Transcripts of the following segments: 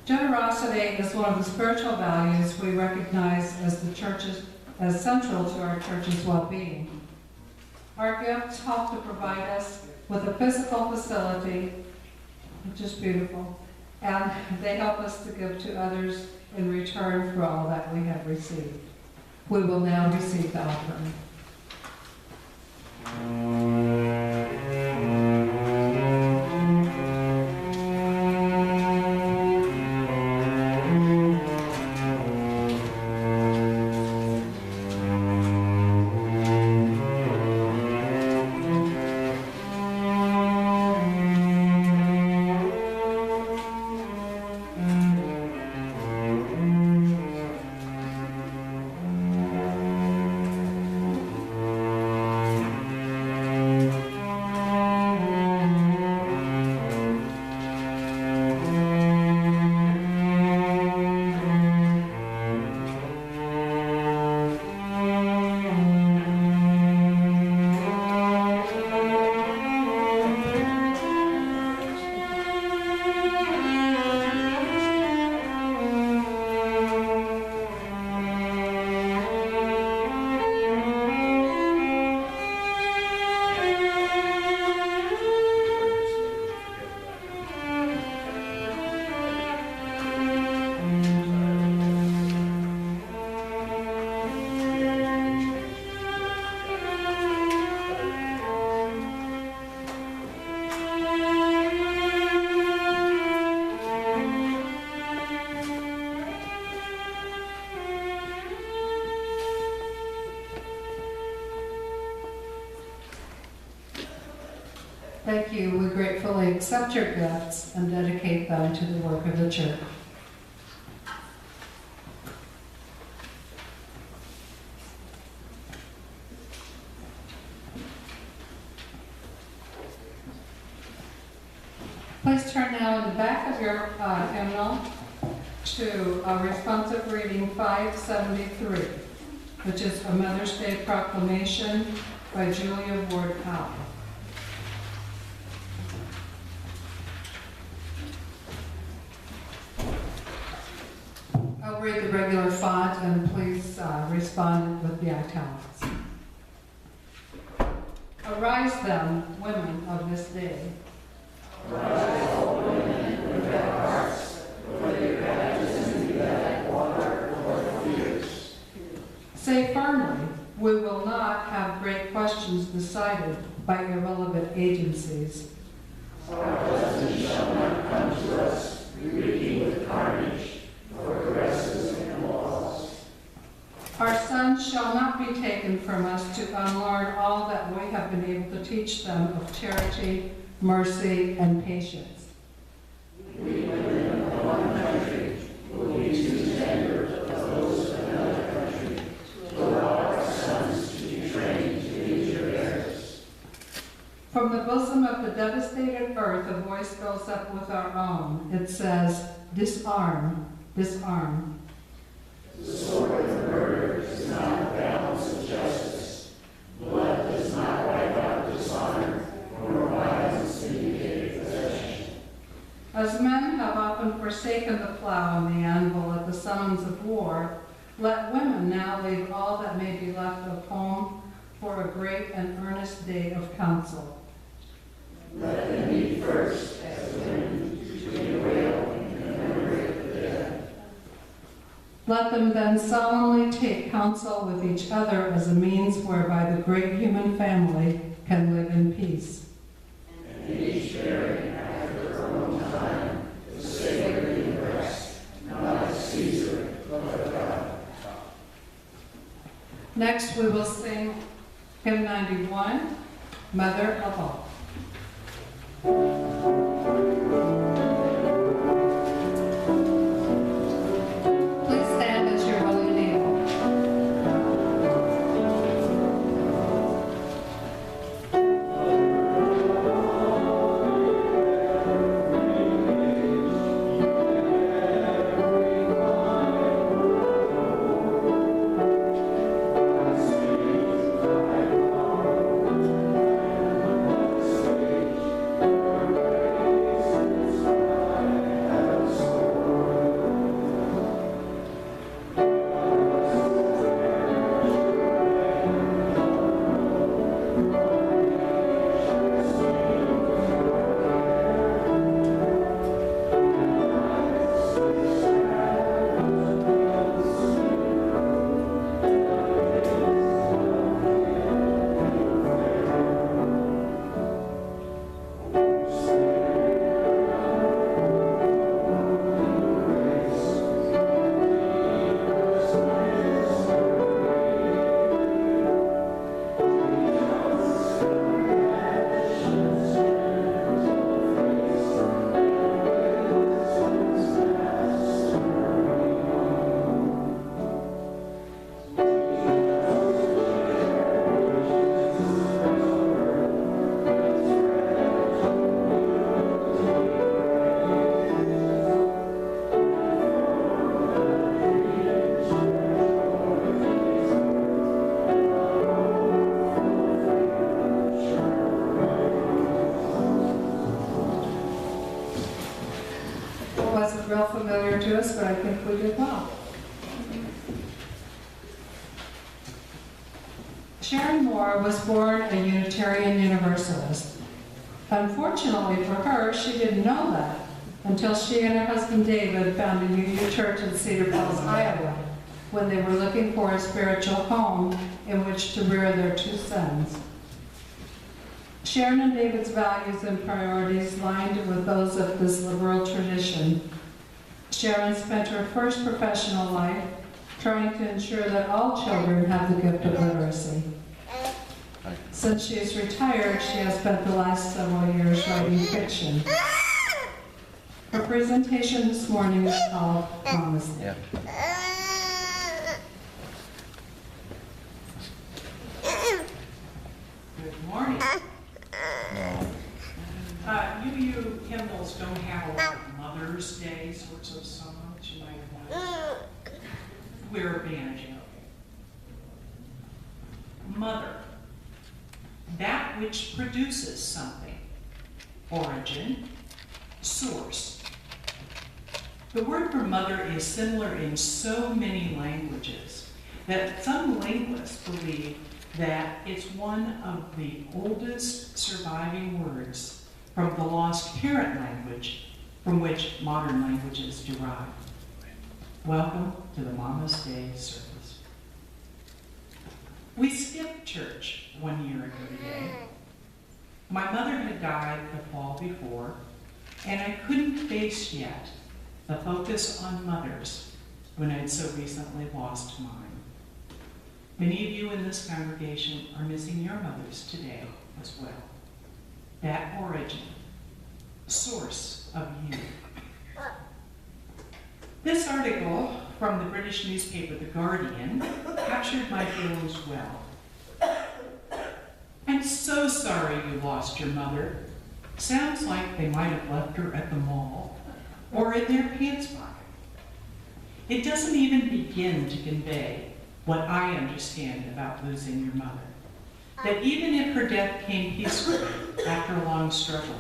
Generosity is one of the spiritual values we recognize as as central to our church's well-being. Our gifts help to provide us with a physical facility, which is beautiful, and they help us to give to others in return for all that we have received. We will now receive the offering. Thank you. We gratefully accept your gifts and dedicate them to the work of the church. Please turn now in the back of your hymnal to responsive reading 573, which is a Mother's Day proclamation by Julia Ward Powell. I'll read the regular font and please respond with the italics. Arise then, women of this day. Arise, all women, with their hearts, for their baptism be like water for the fears. Say firmly, we will not have great questions decided by irrelevant agencies. Our blessing shall not come to us, reeking with carnage, for caresses and laws. Our sons shall not be taken from us to unlearn all that we have been able to teach them of charity, mercy, and patience. We women of one country will be too tender of those of another country to allow our sons to be trained to be your heirs. From the bosom of the devastated earth, a voice goes up with our own. It says, disarm, disarm. The sword of murder is not a balance of justice. Blood does not wipe out dishonor, nor violence indicate possession. As men have often forsaken the plow and the anvil at the summons of war, let women now leave all that may be left of home for a great and earnest day of counsel. Let them meet first as women to bewail in memory of the dead. Let them then solemnly take counsel with each other as a means whereby the great human family can live in peace. And each bearing after her own time the sacred in rest, not of Caesar, but of God. Next we will sing hymn 91, Mother of All. Please stand as you're willing and able. wasn't real familiar to us, but I think we did well. Sharon Moore was born a Unitarian Universalist. Unfortunately for her, she didn't know that until she and her husband David found a UU church in Cedar Falls, Iowa, when they were looking for a spiritual home in which to rear their 2 sons. Sharon and David's values and priorities lined with those of this liberal tradition. Sharon spent her first professional life trying to ensure that all children have the gift of literacy. Since she is retired, she has spent the last several years writing fiction. Her presentation this morning is called Mama's Day. Good morning. UU hymnals don't have a lot of Mother's Day sorts of songs you might want. We're a band, you know. Mother, that which produces something. Origin, source. The word for mother is similar in so many languages that some linguists believe that it's one of the oldest surviving words from the lost parent language from which modern languages derive. Welcome to the Mama's Day service. We skipped church 1 year ago today. My mother had died the fall before, and I couldn't face yet the focus on mothers when I'd so recently lost mine. Many of you in this congregation are missing your mothers today as well. That origin, source of you. This article from the British newspaper The Guardian captured my feelings well. I'm so sorry you lost your mother. Sounds like they might have left her at the mall or in their pants pocket. It doesn't even begin to convey what I understand about losing your mother. That even if her death came peacefully after a long struggle,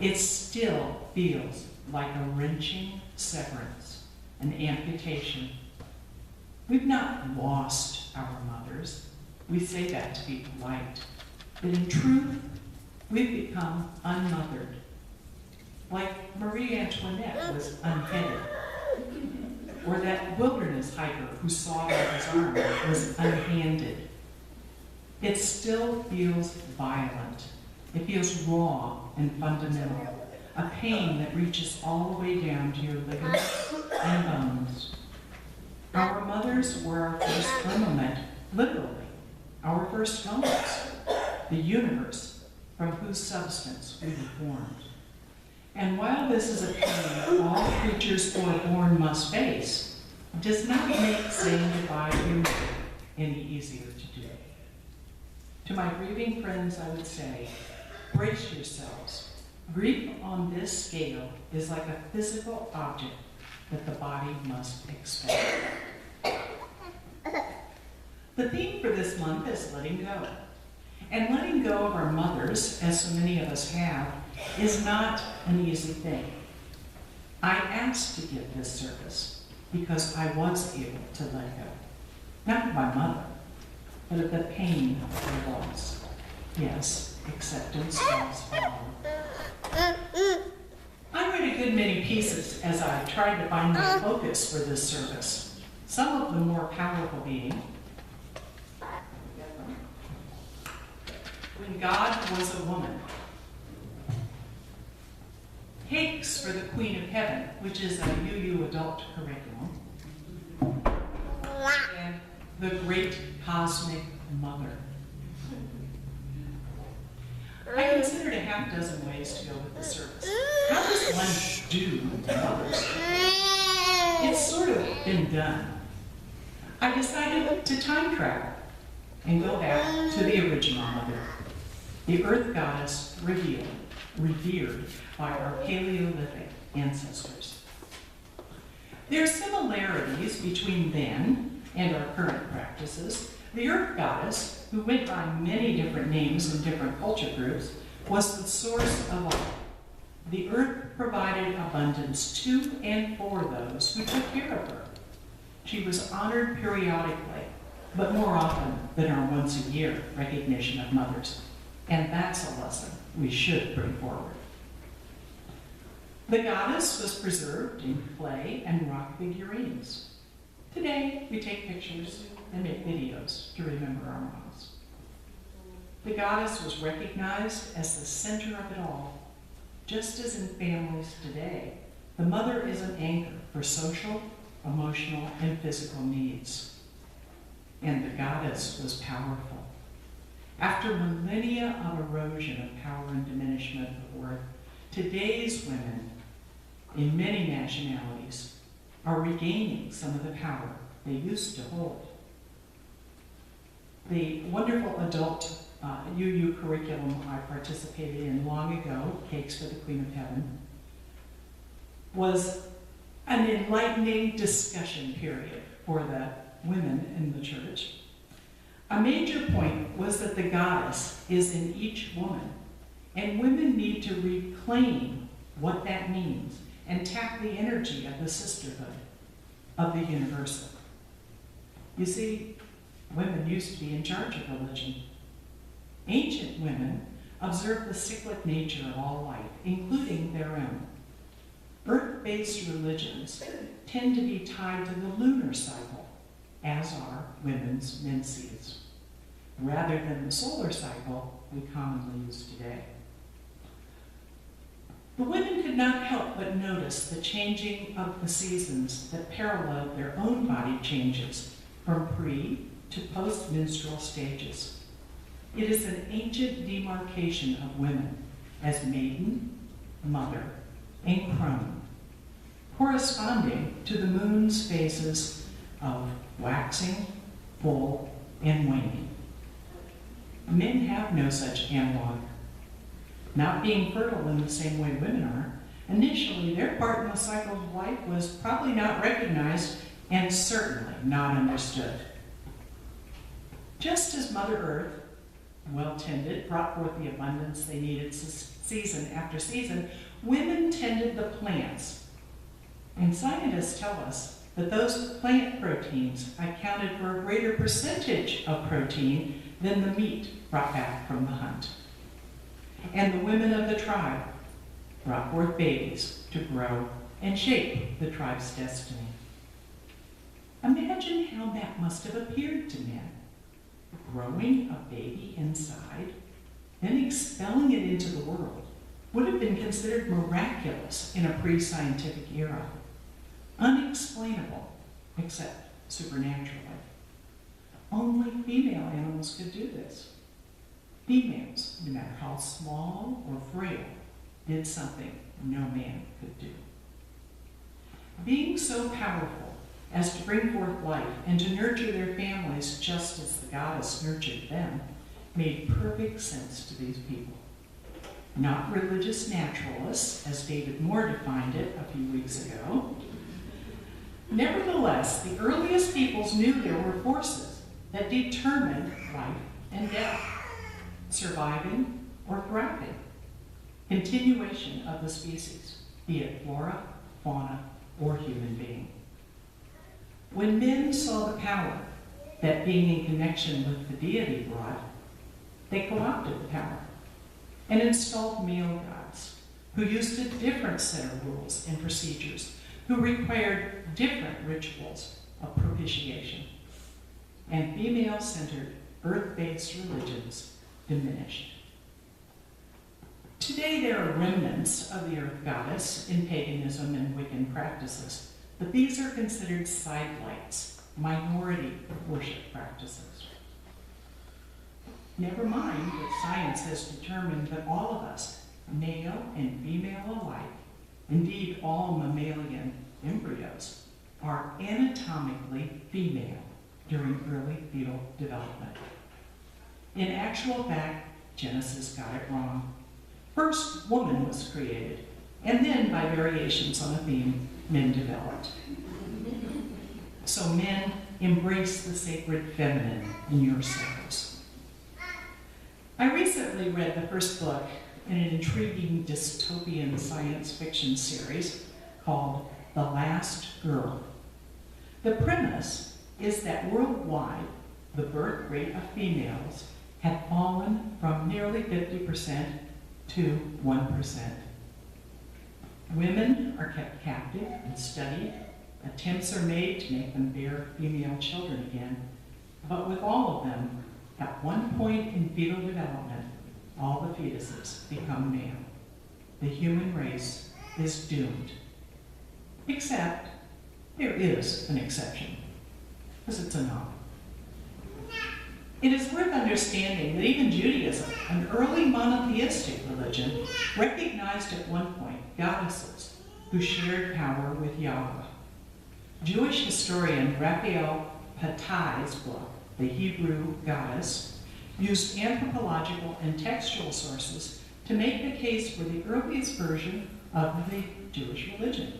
it still feels like a wrenching severance, an amputation. We've not lost our mothers. We say that to be polite. But in truth, we've become unmothered. Like Marie Antoinette was unheaded. Or that wilderness hiker who sawed off his arm was unhanded. It still feels violent. It feels raw and fundamental. A pain that reaches all the way down to your ligaments and bones. Our mothers were our first firmament, literally, our first homes, the universe from whose substance we were formed. And while this is a pain all creatures foreborn must face, it does not make saying goodbye to your mother any easier to do. To my grieving friends, I would say, brace yourselves. Grief on this scale is like a physical object that the body must expect. The theme for this month is letting go. And letting go of our mothers, as so many of us have, is not an easy thing. I asked to give this service because I was able to let go. Not of my mother, but of the pain of her loss. Yes, acceptance does follow. I read a good many pieces as I tried to find my focus for this service. Some of the more powerful being, When God Was a Woman, Cakes for the Queen of Heaven, which is a UU adult curriculum, and The Great Cosmic Mother. I considered a half dozen ways to go with the service. How does one do mothers? It's sort of been done. I decided to time travel and go back to the original mother, the earth goddess revered by our Paleolithic ancestors. There are similarities between then and our current practices. The earth goddess, who went by many different names in different culture groups, was the source of all, the earth provided abundance to and for those who took care of her. She was honored periodically, but more often than our once-a-year recognition of mothers. And that's a lesson we should bring forward. The goddess was preserved in clay and rock figurines. Today, we take pictures and make videos to remember our moms. The goddess was recognized as the center of it all. Just as in families today, the mother is an anchor for social, emotional, and physical needs. And the goddess was powerful. After millennia of erosion of power and diminishment of worth, today's women in many nationalities are regaining some of the power they used to hold. The wonderful adult UU curriculum I participated in long ago, Cakes for the Queen of Heaven, was an enlightening discussion period for the women in the church. A major point was that the goddess is in each woman, and women need to reclaim what that means and tap the energy of the sisterhood, of the universal. You see, women used to be in charge of religion. Ancient women observed the cyclic nature of all life, including their own. Earth-based religions tend to be tied to the lunar cycle, as are women's menses, rather than the solar cycle we commonly use today. The women could not help but notice the changing of the seasons that paralleled their own body changes from pre- to post-menstrual stages. It is an ancient demarcation of women as maiden, mother, and crone, corresponding to the moon's phases of waxing, full, and waning. Men have no such analog. Not being fertile in the same way women are, initially their part in the cycle of life was probably not recognized and certainly not understood. Just as Mother Earth, well tended, brought forth the abundance they needed season after season, women tended the plants. And scientists tell us that those plant proteins accounted for a greater percentage of protein than the meat brought back from the hunt. And the women of the tribe brought forth babies to grow and shape the tribe's destiny. Imagine how that must have appeared to men. Growing a baby inside, then expelling it into the world would have been considered miraculous in a pre-scientific era. Unexplainable, except supernaturally. Only female animals could do this. Females, no matter how small or frail, did something no man could do. Being so powerful as to bring forth life and to nurture their families just as the goddess nurtured them made perfect sense to these people. Not religious naturalists, as David Moore defined it a few weeks ago. Nevertheless, the earliest peoples knew there were forces that determined life and death, surviving or thriving, continuation of the species, be it flora, fauna, or human being. When men saw the power that being in connection with the deity brought, they co-opted the power and installed male gods who used a different set of rules and procedures, who required different rituals of propitiation. And female-centered, earth-based religions diminished. Today there are remnants of the earth goddess in paganism and Wiccan practices, but these are considered sidelights, minority worship practices. Never mind that science has determined that all of us, male and female alike, indeed all mammalian embryos, are anatomically female during early fetal development. In actual fact, Genesis got it wrong. First, woman was created, and then, by variations on a theme, men developed. So men, embrace the sacred feminine in yourselves. I recently read the first book in an intriguing dystopian science fiction series called The Last Girl. The premise is that worldwide, the birth rate of females had fallen from nearly 50% to 1%. Women are kept captive and studied. Attempts are made to make them bear female children again. But with all of them, at one point in fetal development, all the fetuses become male. The human race is doomed. Except, there is an exception, because it's a novel. It is worth understanding that even Judaism, an early monotheistic religion, recognized at one point goddesses who shared power with Yahweh. Jewish historian Raphael Patai's book, The Hebrew Goddess, used anthropological and textual sources to make the case for the earliest version of the Jewish religion.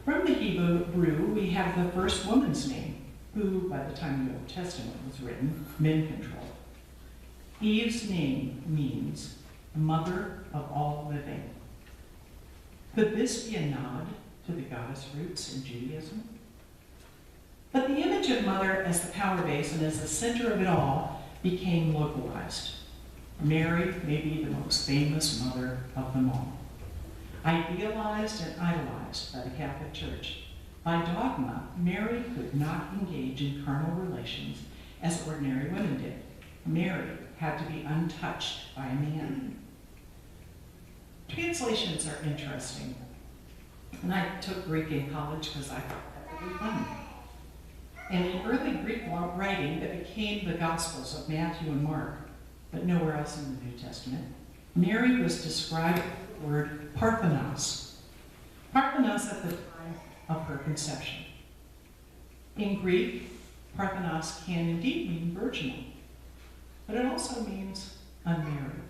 From the Hebrew, we have the first woman's name, who, by the time the Old Testament was written, men controlled. Eve's name means mother of all living. Could this be a nod to the goddess roots in Judaism? But the image of mother as the power base and as the center of it all became localized. Mary may be the most famous mother of them all. Idealized and idolized by the Catholic Church, by dogma, Mary could not engage in carnal relations as ordinary women did. Mary had to be untouched by a man. Translations are interesting. And I took Greek in college because I thought that would be fun. And in early Greek writing that became the Gospels of Matthew and Mark, but nowhere else in the New Testament, Mary was described with the word Parthenos. Parthenos at the time of her conception. In Greek, Parthenos can indeed mean virginal, but it also means unmarried.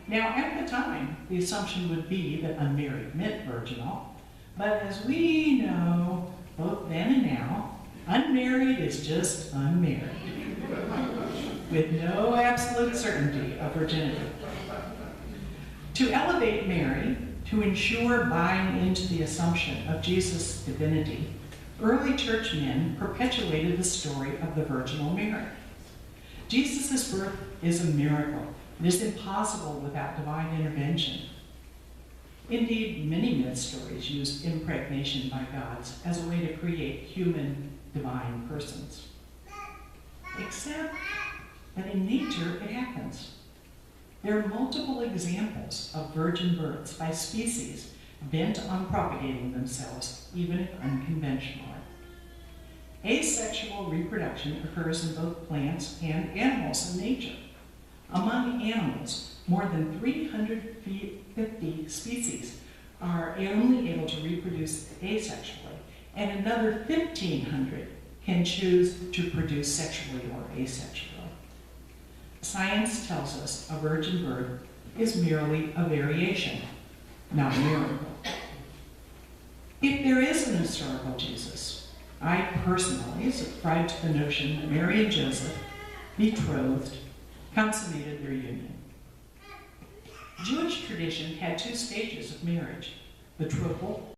Now, at the time, the assumption would be that unmarried meant virginal, but as we know, both then and now, unmarried is just unmarried, with no absolute certainty of virginity. To elevate Mary, to ensure buying into the assumption of Jesus' divinity, early church men perpetuated the story of the virginal Mary. Jesus' birth is a miracle. It is impossible without divine intervention. Indeed, many myth stories use impregnation by gods as a way to create human divine persons. Except that in nature it happens. There are multiple examples of virgin births by species bent on propagating themselves, even if unconventionally. Asexual reproduction occurs in both plants and animals in nature. Among animals, more than 350 species are only able to reproduce asexually, and another 1,500 can choose to produce sexually or asexually. Science tells us a virgin birth is merely a variation, not a miracle. If there is an historical Jesus, I personally subscribe to the notion that Mary and Joseph, betrothed, consummated their union. Jewish tradition had two stages of marriage: betrothal